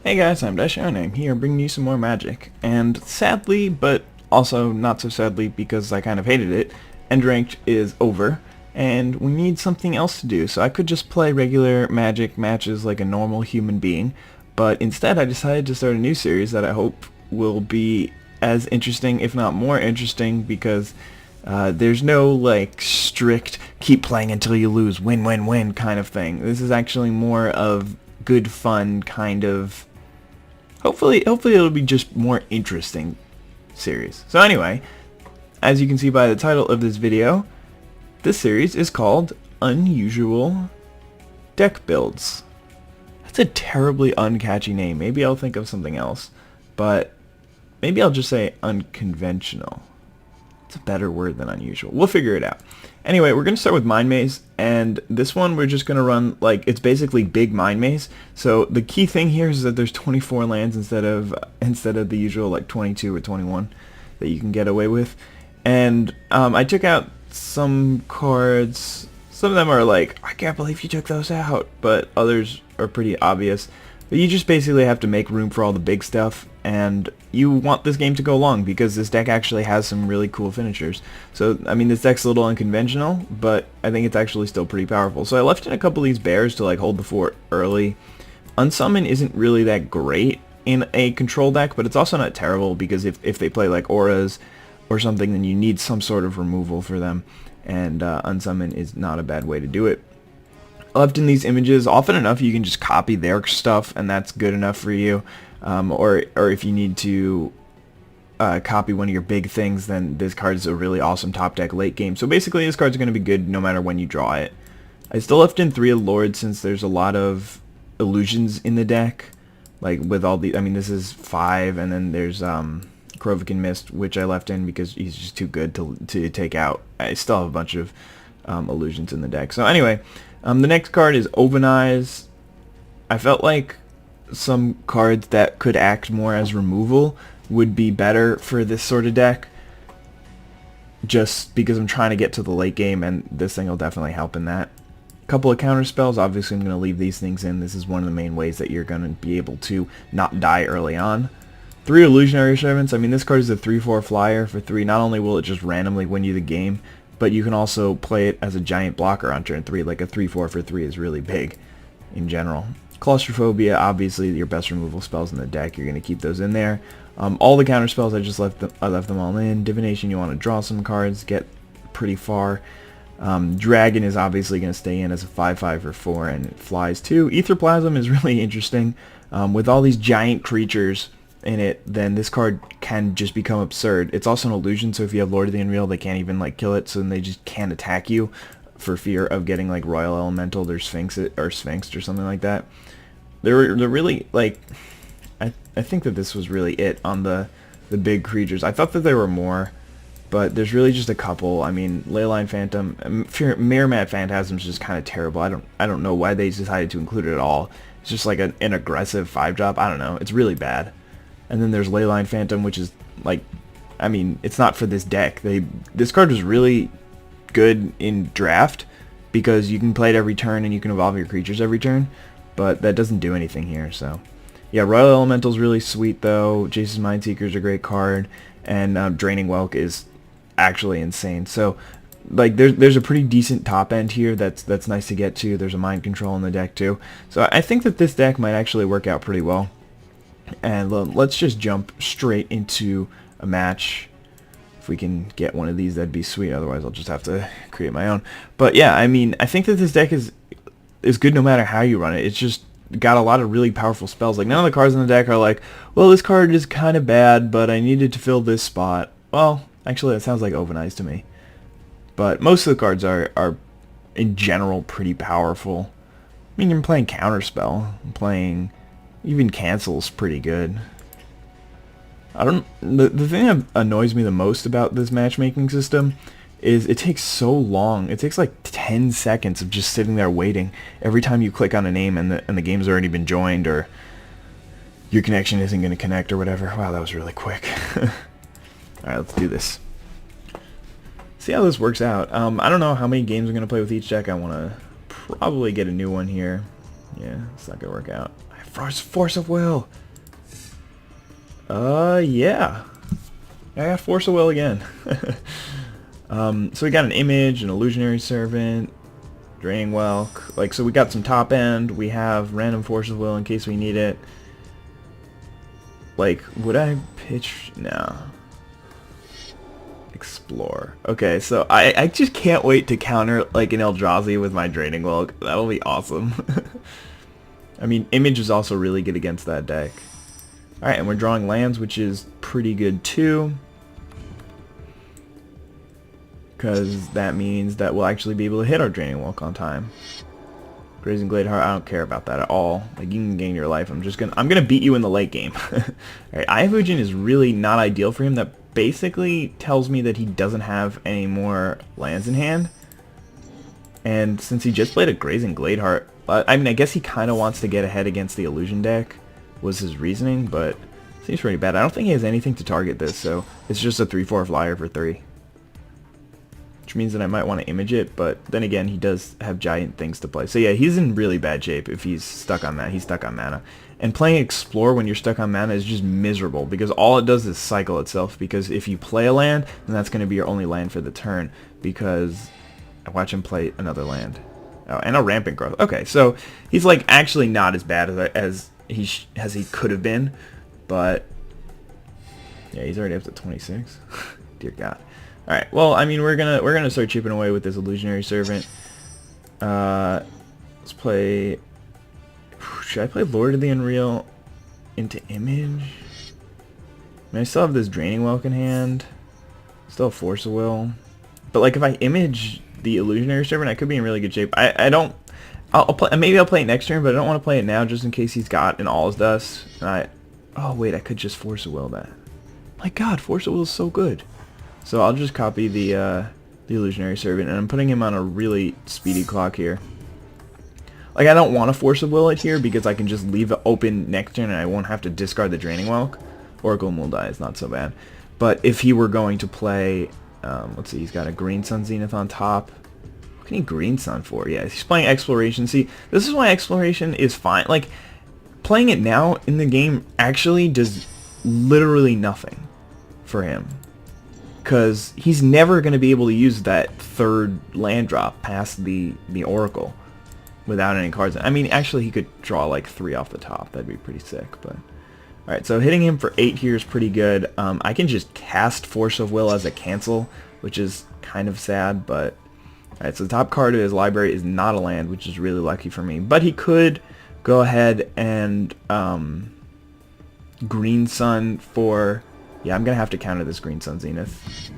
Hey guys, I'm Izdaisho and I'm here bringing you some more Magic. And sadly, but also not so sadly because I kind of hated it, End Ranked is over, and we need something else to do. So I could just play regular Magic matches like a normal human being, but instead I decided to start a new series that I hope will be as interesting, if not more interesting, because there's no like strict keep playing until you lose, win, win, win kind of thing. This is actually more of good fun kind of. Hopefully it'll be just more interesting series. So anyway, as you can see by the title of this video, this series is called Unusual Deck Builds. That's a terribly uncatchy name. Maybe I'll think of something else, but maybe I'll just say Unconventional. It's a better word than unusual. We'll figure it out. Anyway, we're going to start with Mind Maze, and this one we're just going to run, like, it's basically big Mind Maze. So the key thing here is that there's 24 lands instead of the usual, like, 22 or 21 that you can get away with. And I took out some cards. Some of them are like, I can't believe you took those out, but others are pretty obvious. But you just basically have to make room for all the big stuff, and you want this game to go long because this deck actually has some really cool finishers. So, I mean, this deck's a little unconventional, but I think it's actually still pretty powerful. So I left in a couple of these bears to like hold the fort early. Unsummon isn't really that great in a control deck, but it's also not terrible because if they play like auras or something, then you need some sort of removal for them, and Unsummon is not a bad way to do it. Left in these images, often enough you can just copy their stuff and that's good enough for you, or if you need to copy one of your big things, then this card is a really awesome top deck late game. So basically this card's going to be good no matter when you draw it. I still left in 3 Lords since there's a lot of illusions in the deck, like with all the, I mean this is 5, and then there's Krovikan Mist, which I left in because he's just too good to take out. I still have a bunch of illusions in the deck. So anyway, the next card is Open Eyes. I felt like some cards that could act more as removal would be better for this sort of deck, just because I'm trying to get to the late game, and this thing will definitely help in that. A couple of counter spells. Obviously I'm going to leave these things in. This is one of the main ways that you're going to be able to not die early on. 3 Illusionary Servants. I mean, this card is a 3/4 flyer for 3. Not only will it just randomly win you the game, but you can also play it as a giant blocker on turn 3. Like a 3/4 for 3 is really big in general. Claustrophobia, obviously your best removal spells in the deck. You're going to keep those in there. All the counter spells, I left them all in. Divination, you want to draw some cards, get pretty far. Dragon is obviously going to stay in as a 5/5 for 4, and it flies too. Etherplasm is really interesting. With all these giant creatures in it, then this card can just become absurd. It's also an illusion, so if you have Lord of the Unreal, they can't even like kill it, so then they just can't attack you for fear of getting like Royal Elemental or Sphinxed or something like that. They're really like, I think that this was really it on the big creatures. I thought that there were more, but there's really just a couple. I mean, Leyline Phantom, Mirrormat Phantasm is just kind of terrible. I don't know why they decided to include it at all. It's just like an aggressive 5-drop. I don't know. It's really bad. And then there's Leyline Phantom, which is like, I mean, it's not for this deck. This card was really good in draft because you can play it every turn and you can evolve your creatures every turn, but that doesn't do anything here. So yeah, Royal Elemental's really sweet though. Jace's Mindseeker is a great card, and Draining Welk is actually insane. So like there's a pretty decent top end here that's nice to get to. There's a Mind Control in the deck too. So I think that this deck might actually work out pretty well. And let's just jump straight into a match. If we can get one of these, that'd be sweet. Otherwise, I'll just have to create my own. But yeah, I mean, I think that this deck is good no matter how you run it. It's just got a lot of really powerful spells. Like, none of the cards in the deck are like, well, this card is kind of bad, but I needed to fill this spot. Well, actually, that sounds like Open Eyes to me. But most of the cards are in general, pretty powerful. I mean, you're playing Counterspell. I'm playing... Even Cancel's pretty good. The thing that annoys me the most about this matchmaking system is it takes so long. It takes like 10 seconds of just sitting there waiting every time you click on a name and the game's already been joined, or your connection isn't going to connect or whatever. Wow, that was really quick. Alright, let's do this. See how this works out. I don't know how many games I'm going to play with each deck. I want to probably get a new one here. Yeah, it's not going to work out. I Force of Will. Yeah. I got Force of Will again. So we got an Image, an Illusionary Servant, Draining Welk. Like, so we got some top end. We have random Force of Will in case we need it. Like, would I pitch? No. Explore. Okay, so I just can't wait to counter like an Eldrazi with my Draining Welk. That'll be awesome. I mean, Image is also really good against that deck. Alright, and we're drawing lands, which is pretty good too. Because that means that we'll actually be able to hit our Draining Welk on time. Grazing Gladeheart, I don't care about that at all. Like, you can gain your life. I'm gonna beat you in the late game. Alright, Eye of Ujin is really not ideal for him. That basically tells me that he doesn't have any more lands in hand. And since he just played a Grazing Gladeheart, I mean, I guess he kind of wants to get ahead against the Illusion deck, was his reasoning, but seems pretty bad. I don't think he has anything to target this, so it's just a 3/4 flyer for 3. Which means that I might want to Image it, but then again, he does have giant things to play. So yeah, he's in really bad shape if he's stuck on that. He's stuck on mana. And playing Explore when you're stuck on mana is just miserable, because all it does is cycle itself, because if you play a land, then that's going to be your only land for the turn, because I watch him play another land. Oh, and a Rampant Growth. Okay, so he's like actually not as bad as he could have been, but yeah, he's already up to 26. Dear God. All right. Well, I mean, we're gonna start chipping away with this Illusionary Servant. Let's play. Should I play Lord of the Unreal into Image? I mean, I still have this Draining Welk in hand. Still have Force of Will. But like, if I Image the Illusionary Servant, I could be in really good shape. I don't. I'll play. Maybe I'll play it next turn, but I don't want to play it now just in case he's got an All's Dust. And oh wait, I could just Force of Will that. My God, Force of Will is so good. So I'll just copy the Illusionary Servant, and I'm putting him on a really speedy clock here. Like, I don't want to Force of Will it here because I can just leave it open next turn and I won't have to discard the Draining Welk. Oracle will die is not so bad. But if he were going to play, let's see, he's got a Green Sun Zenith on top. What can he Green Sun for? Yeah, he's playing Exploration. See, this is why Exploration is fine. Like, playing it now in the game actually does literally nothing for him. Because he's never going to be able to use that third land drop past the Oracle without any cards. I mean, actually, he could draw like 3 off the top. That'd be pretty sick. But alright, so hitting him for 8 here is pretty good. I can just cast Force of Will as a cancel, which is kind of sad. But alright, so the top card of his library is not a land, which is really lucky for me. But he could go ahead and Green Sun for... Yeah, I'm going to have to counter this Green Sun Zenith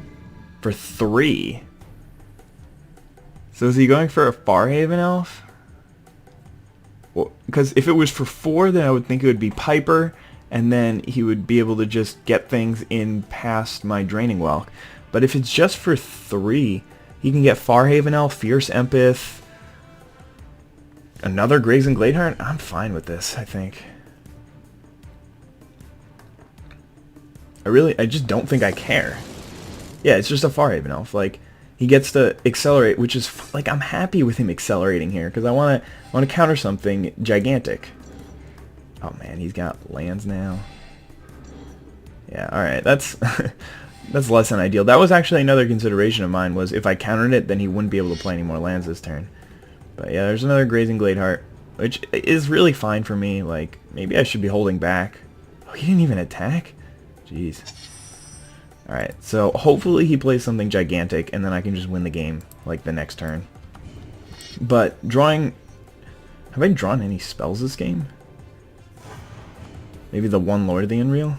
for 3. So is he going for a Farhaven Elf? Well, because if it was for 4, then I would think it would be Piper, and then he would be able to just get things in past my Draining Welk. But if it's just for 3, he can get Farhaven Elf, Fierce Empeth, another Grazing Gladeheart. I'm fine with this, I think. I just don't think I care. Yeah, it's just a Farhaven Elf. Like, he gets to accelerate, which is like, I'm happy with him accelerating here because I want to counter something gigantic. Oh man, he's got lands now. Yeah, all right, that's that's less than ideal. That was actually another consideration of mine, was if I countered it, then he wouldn't be able to play any more lands this turn. But yeah, there's another Grazing Gladeheart, which is really fine for me. Like, maybe I should be holding back. Oh, he didn't even attack? Jeez. Alright, so hopefully he plays something gigantic, and then I can just win the game, like, the next turn. But drawing... Have I drawn any spells this game? Maybe the one Lord of the Unreal?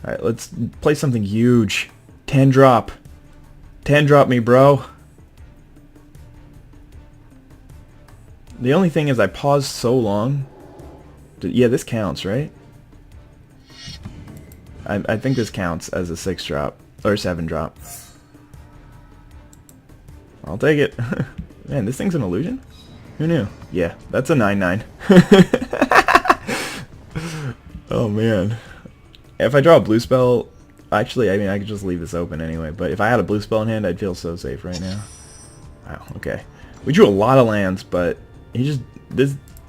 Alright, let's play something huge. 10 drop. 10 drop me, bro. The only thing is I paused so long. Yeah, this counts, right? I think this counts as a 6 drop, or 7 drop. I'll take it. Man, this thing's an illusion? Who knew? Yeah, that's a 9/9. Oh man. If I draw a blue spell, actually, I mean, I could just leave this open anyway, but if I had a blue spell in hand, I'd feel so safe right now. Wow, okay. We drew a lot of lands, but he just,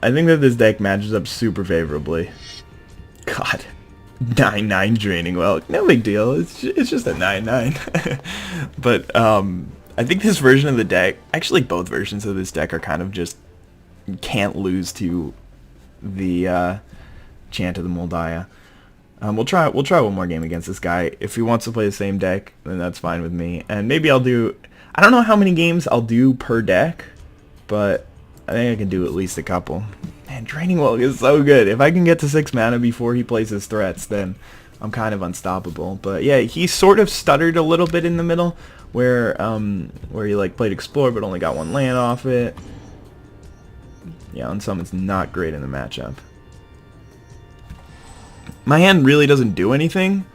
I think that this deck matches up super favorably. God. 9-9 draining well. No big deal. It's just a 9-9. But I think this version of the deck, actually both versions of this deck are kind of just can't lose to the Chant of the Moldaya. We'll try one more game against this guy. If he wants to play the same deck, then that's fine with me. And maybe I'll do, I don't know how many games I'll do per deck, but I think I can do at least a couple. Man, Draining Well is so good. If I can get to 6 mana before he plays his threats, then I'm kind of unstoppable. But yeah, he sort of stuttered a little bit in the middle, where he like played Explore but only got 1 land off it. Yeah, Unsummon's not great in the matchup. My hand really doesn't do anything,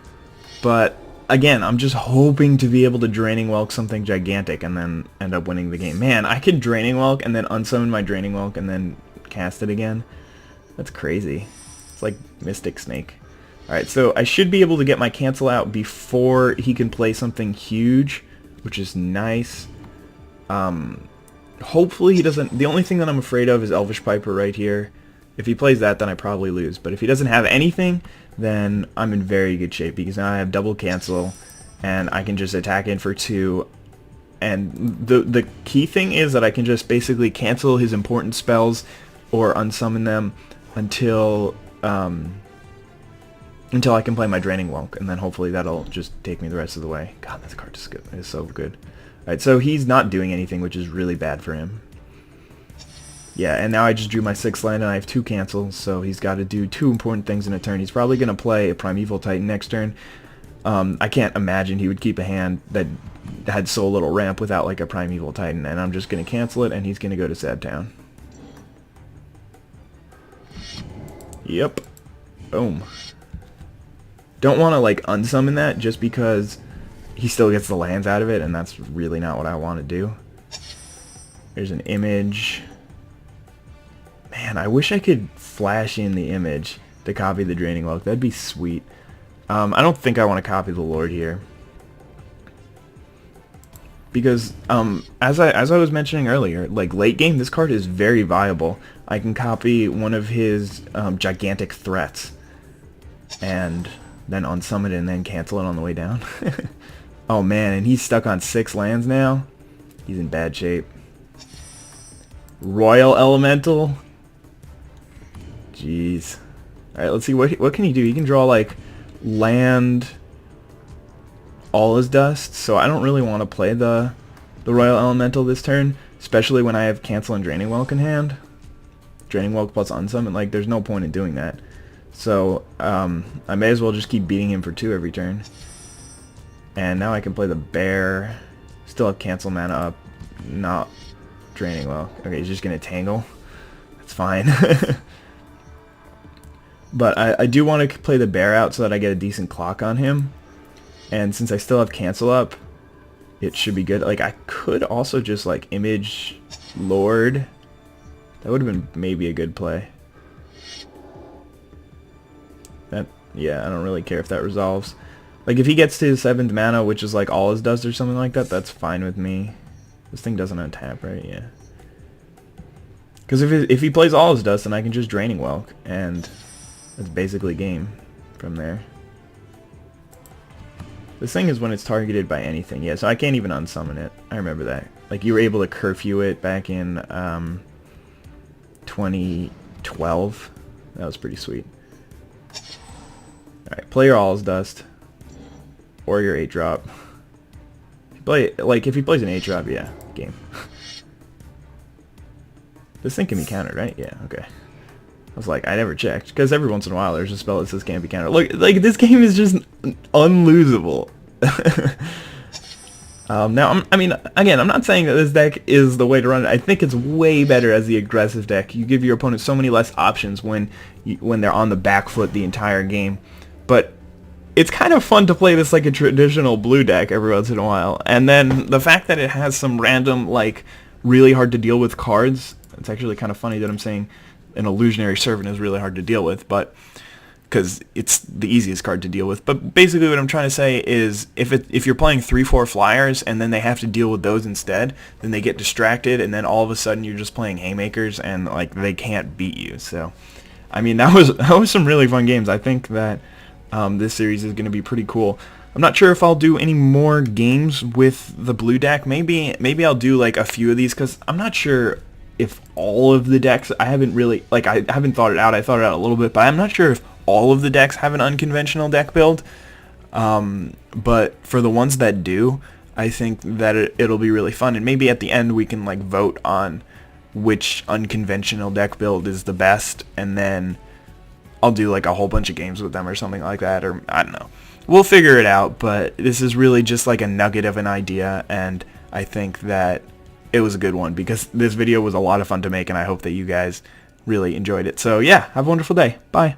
but again, I'm just hoping to be able to Draining Welk something gigantic and then end up winning the game. Man, I could Draining Welk and then unsummon my Draining Welk and then cast it again. That's crazy. It's like Mystic Snake. Alright, so I should be able to get my cancel out before he can play something huge, which is nice. Hopefully he doesn't... The only thing that I'm afraid of is Elvish Piper right here. If he plays that, then I probably lose. But if he doesn't have anything, then I'm in very good shape, because now I have double cancel, and I can just attack in for 2. And the key thing is that I can just basically cancel his important spells or unsummon them until I can play my Draining Welk, and then hopefully that'll just take me the rest of the way. God, this card is good. It's so good. Alright, so he's not doing anything, which is really bad for him. Yeah, and now I just drew my 6th land, and I have 2 cancels, so he's got to do 2 important things in a turn. He's probably going to play a Primeval Titan next turn. I can't imagine he would keep a hand that had so little ramp without like a Primeval Titan, and I'm just going to cancel it, and he's going to go to Sad Town. Yep. Boom. Don't want to like unsummon that just because he still gets the lands out of it, and that's really not what I want to do. There's an image. Man, I wish I could flash in the image to copy the Draining Welk. That'd be sweet. I don't think I want to copy the Lord here, because as I was mentioning earlier, like late game, this card is very viable. I can copy one of his gigantic threats and then unsummon it and then cancel it on the way down. Oh man, and he's stuck on 6 lands now. He's in bad shape. Royal Elemental. Jeez. Alright, let's see, what can he do? He can draw like land all his dust, so I don't really want to play the Royal Elemental this turn, especially when I have Cancel and Draining Welk in hand. Draining Welk plus unsummon, like there's no point in doing that. So I may as well just keep beating him for 2 every turn. And now I can play the Bear, still have Cancel mana up, not Draining Welk. Okay, he's just gonna Tangle. That's fine. But I do want to play the Bear out so that I get a decent clock on him. And since I still have Cancel up, it should be good. Like, I could also just, like, Image Lord. That would have been maybe a good play. Yeah, I don't really care if that resolves. Like, if he gets to his 7th mana, which is, like, all his dust or something like that, that's fine with me. This thing doesn't untap, right? Yeah. Because if he plays all his dust, then I can just Draining Welk, and that's basically game from there. This thing is when it's targeted by anything. Yeah, so I can't even unsummon it. I remember that. Like, you were able to curfew it back in 2012. That was pretty sweet. Alright, play your All's Dust. Or your 8-drop. If he plays an 8-drop, yeah, game. This thing can be countered, right? Yeah, okay. I was like, I never checked, because every once in a while there's a spell that says can't be countered. Look, like, this game is just unlosable. Now, I mean, again, I'm not saying that this deck is the way to run it. I think it's way better as the aggressive deck. You give your opponent so many less options when they're on the back foot the entire game. But it's kind of fun to play this like a traditional blue deck every once in a while. And then the fact that it has some random, like, really hard to deal with cards, it's actually kind of funny that I'm saying an Illusionary Servant is really hard to deal with, but because it's the easiest card to deal with. But basically what I'm trying to say is if you're playing 3-4 flyers and then they have to deal with those instead, then they get distracted, and then all of a sudden you're just playing haymakers and like they can't beat you. So I mean, that was some really fun games. I think that this series is going to be pretty cool. I'm not sure if I'll do any more games with the blue deck. Maybe I'll do like a few of these, because I'm not sure if all of the decks, I haven't thought it out. I thought it out a little bit, but I'm not sure if all of the decks have an unconventional deck build. But for the ones that do, I think that it'll be really fun, and maybe at the end we can like vote on which unconventional deck build is the best, and then I'll do like a whole bunch of games with them or something like that, or I don't know. We'll figure it out, but this is really just like a nugget of an idea, and I think that it was a good one because this video was a lot of fun to make, and I hope that you guys really enjoyed it. So yeah, have a wonderful day. Bye.